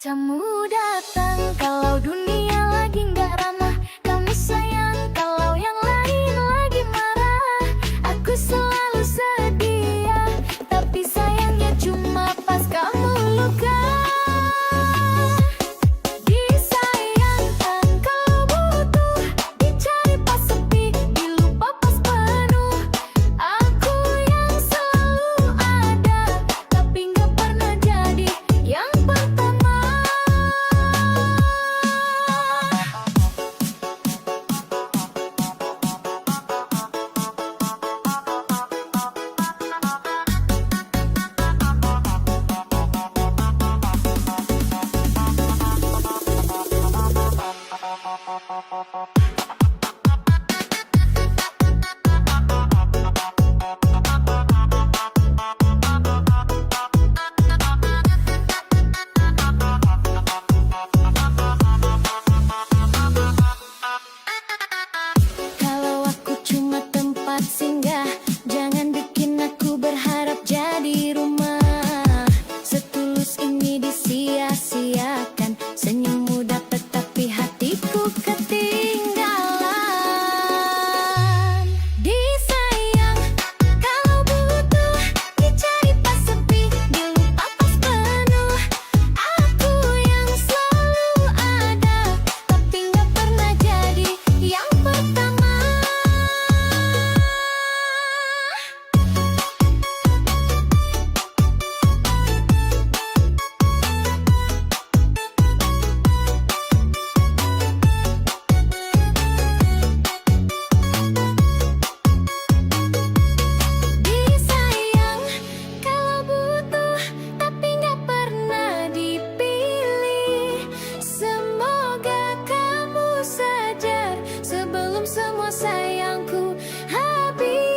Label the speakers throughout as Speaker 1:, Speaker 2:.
Speaker 1: Tamu datang kalau dunia lagi nggak ramah. Kamu sayang kalau yang lain lagi marah. Aku selalu sedia, tapi sayangnya cuma pas kamu luka. Disayangkan kalau butuh, dicari pas sepi, dilupa pas penuh. Aku yang selalu ada, tapi nggak pernah jadi yang pertama. Kalau aku cuma tempat singgah, jangan bikin aku berharap jadi rumah. Setulus ini disia-siakan, senyummu dapat tapi hatiku ketinggalan. Disayang kalau butuh, dicari pas sepi, dilupa pas penuh. Aku yang selalu ada, tapi nggak pernah jadi yang pertama. Disayang kalau butuh, tapi nggak pernah dipilih. Semoga kamu sadar sebelum semua sayangku habis.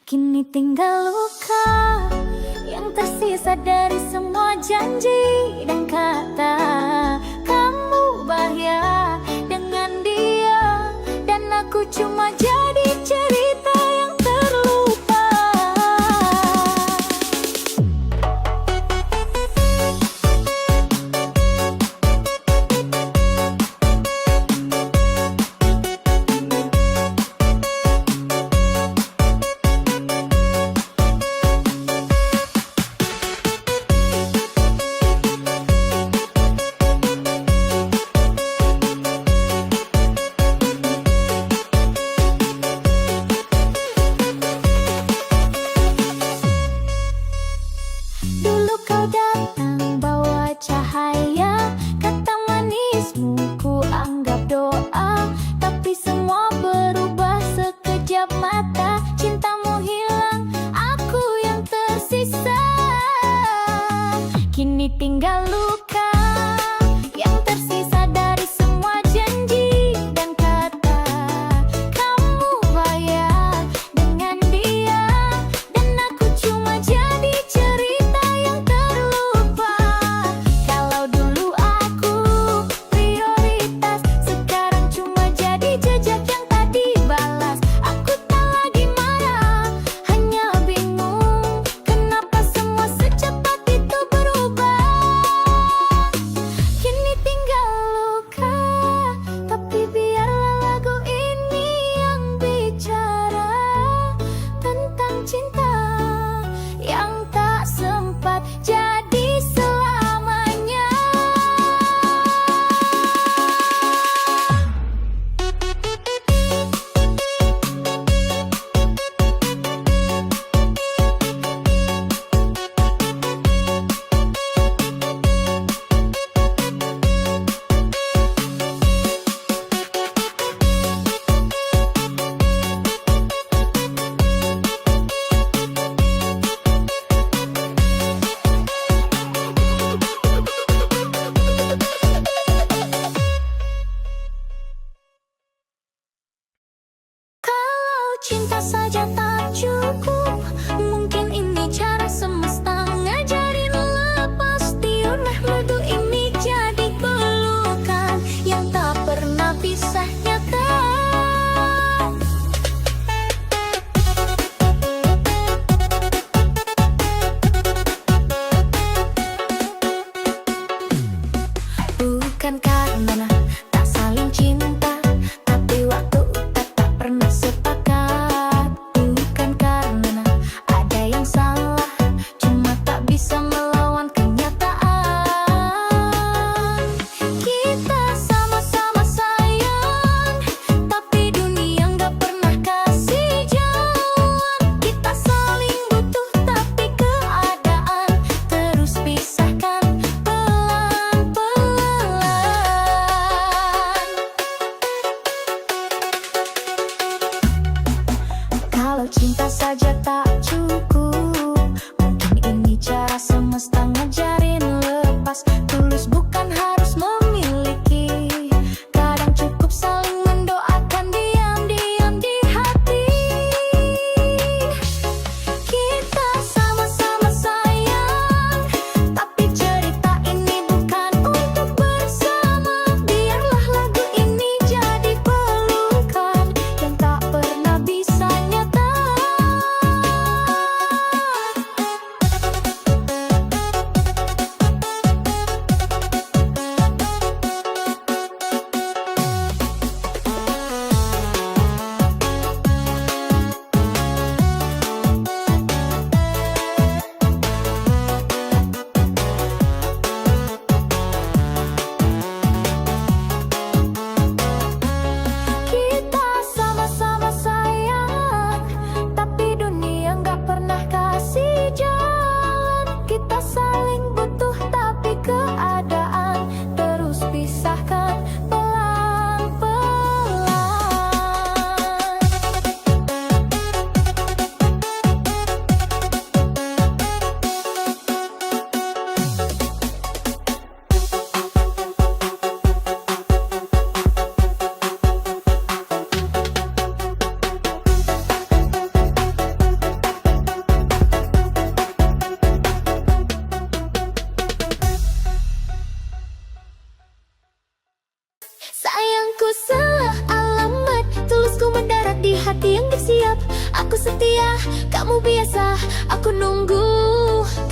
Speaker 1: Kini tinggal luka yang tersisa dari semua janji dan kata. Kamu bahagia dengan dia, dan aku cuma jadi cerita yang terlupa. Dulu kau datang bawa cahaya, kata manismu ku anggap doa. Tapi semua berubah sekejap mata, cintamu hilang, aku yang tersisa. Kini tinggal luka yang tersisa dari semua janji dan kata. Kamu bahagia dengan dia, dan aku cuma jadi cerita yang terlupa. Kalau dulu aku prioritas, sekarang cuma jadi jejak yang tak dibalas. Aku tak lagi marah, hanya bingung kenapa semua secepat itu berubah.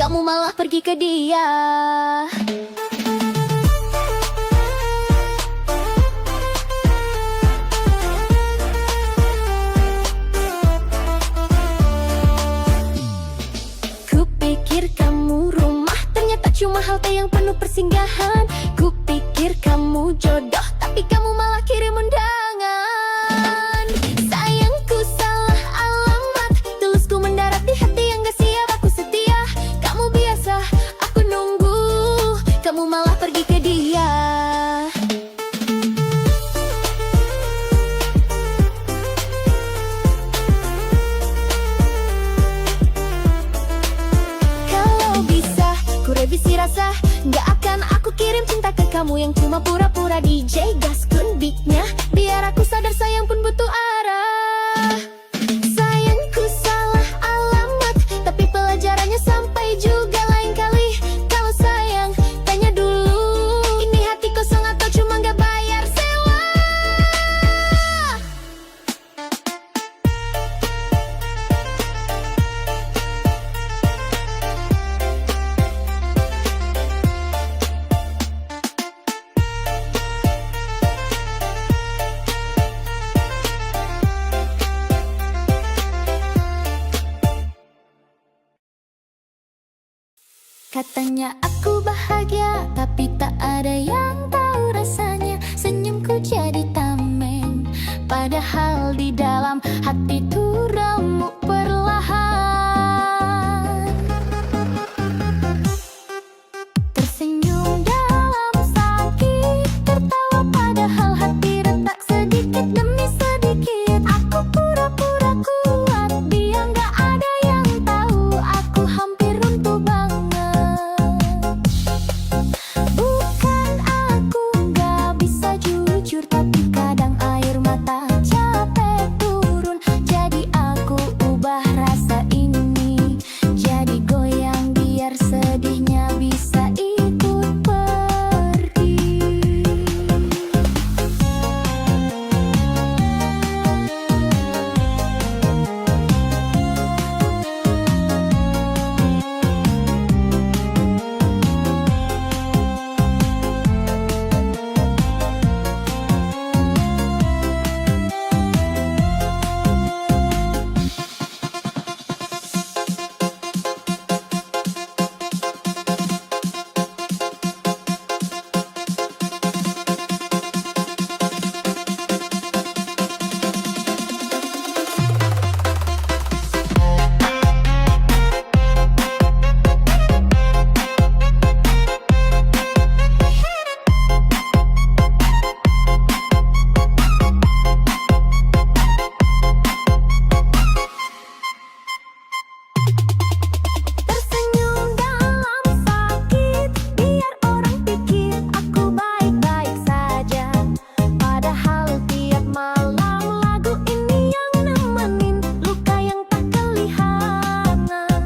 Speaker 1: kamu malah pergi ke dia. Kupikir kamu rumah, ternyata cuma halte yang penuh persinggahan. Kupikir kamu jodoh, tapi kamu malah kirim undangan. Sayangku salah alamat, tulusku mendarat di hati yang gak siap. Aku setia, kamu biasa, aku nunggu, kamu malah pergi ke dia. Kalau bisa, ku revisi rasa, gak akan aku kirim cinta ke kamu yang cuma pura-pura. DJ gaskun beatnya, biar aku sadar sayang pun butuh arah. Sayangku salah alamat, tapi pelajarannya sampai juga lain kali. Kalau sayang, tanya dulu, ini hati kosong atau cuma gak bayar sewa. Katanya aku bahagia, tapi tak ada yang tahu rasanya. Senyumku jadi tameng, padahal di dalam hati tuh remuk perlahan. Tersenyum dalam sakit, tertawa padahal hati retak sedikit demi sedikit. Aku pura-pura kuat, biar gak ada yang tahu aku hampir runtuh banget. Bukan aku gak bisa jujur, tapi kadang air mata capek turun. Jadi aku ubah rasa ini jadi goyang, biar sedihnya bisa ikut pergi. Tersenyum dalam sakit, biar orang pikir aku baik-baik saja. Padahal tiap malam lagu ini yang nemenin luka yang tak kelihatan.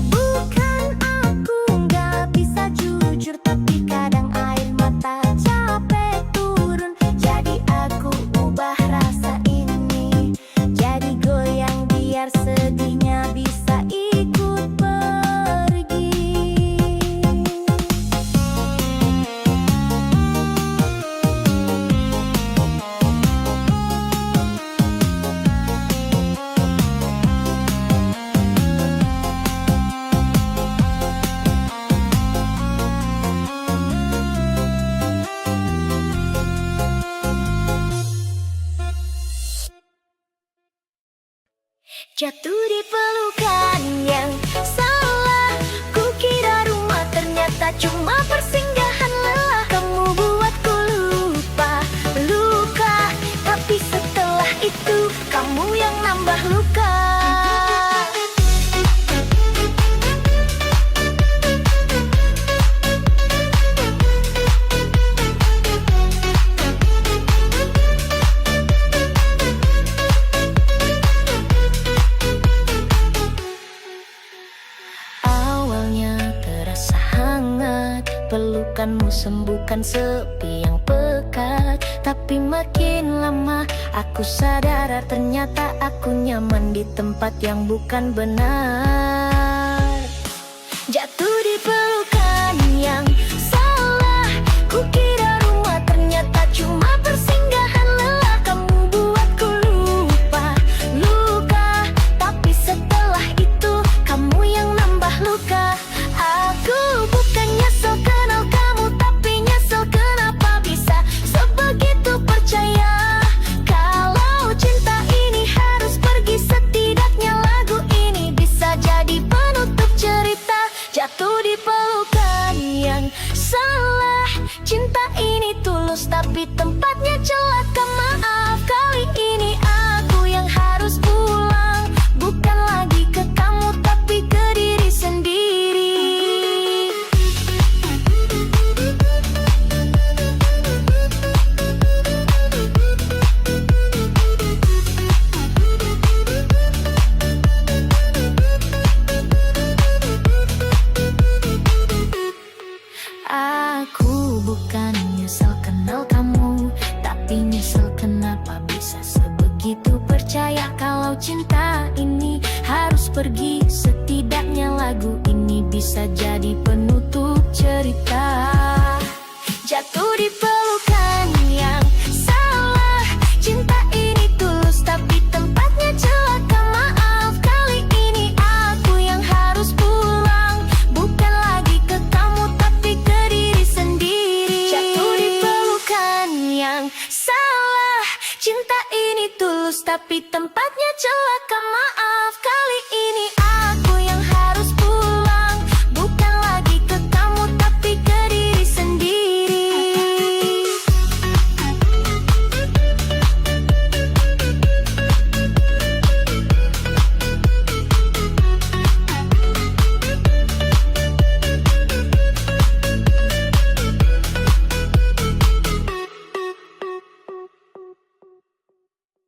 Speaker 1: Bukan aku gak bisa jujur, tapi kadang air mata capek turun. Jadi aku ubah rasa ini jadi goyang, biar sedihnya bisa ikut pergi. Jatuh di pelukan yang salah, kukira rumah ternyata cuma persinggahan lelah. Kamu buatku lupa luka, tapi setelah itu kamu yang nambah luka. Pelukanmu sembuhkan sepi yang pekat, tapi makin lama aku sadar ternyata aku nyaman di tempat yang bukan benar. Jatuh di pelukan yang salah. Kukira rumah ternyata cuma persinggahan lelah. Kamu buatku lupa luka, tapi setelah itu kamu yang nambah luka. Aku bukan nyesel kenal kamu, tapi nyesel kenapa bisa sebegitu percaya kalau cinta ini harus pergi. Setidaknya lagu ini bisa jadi penutup cerita. Jatuh di pelukan yang salah. Cinta ini tulus tapi tempatnya celaka. Maaf, kali ini aku yang harus pulang. Bukan lagi ke kamu tapi ke diri sendiri. Aku bukan nyesel kenal kamu, tapi nyesel kenapa bisa sebegitu percaya kalau cinta ini harus pergi. Setidaknya lagu ini bisa jadi penutup cerita. Jatuh di pelukan yang salah. Cinta ini tulus tapi tempatnya celaka. Maaf, kali ini aku yang harus pulang. Bukan lagi ke kamu tapi ke diri sendiri. Jatuh di pelukan yang salah. Cinta ini tulus tapi tempatnya celaka. Maaf.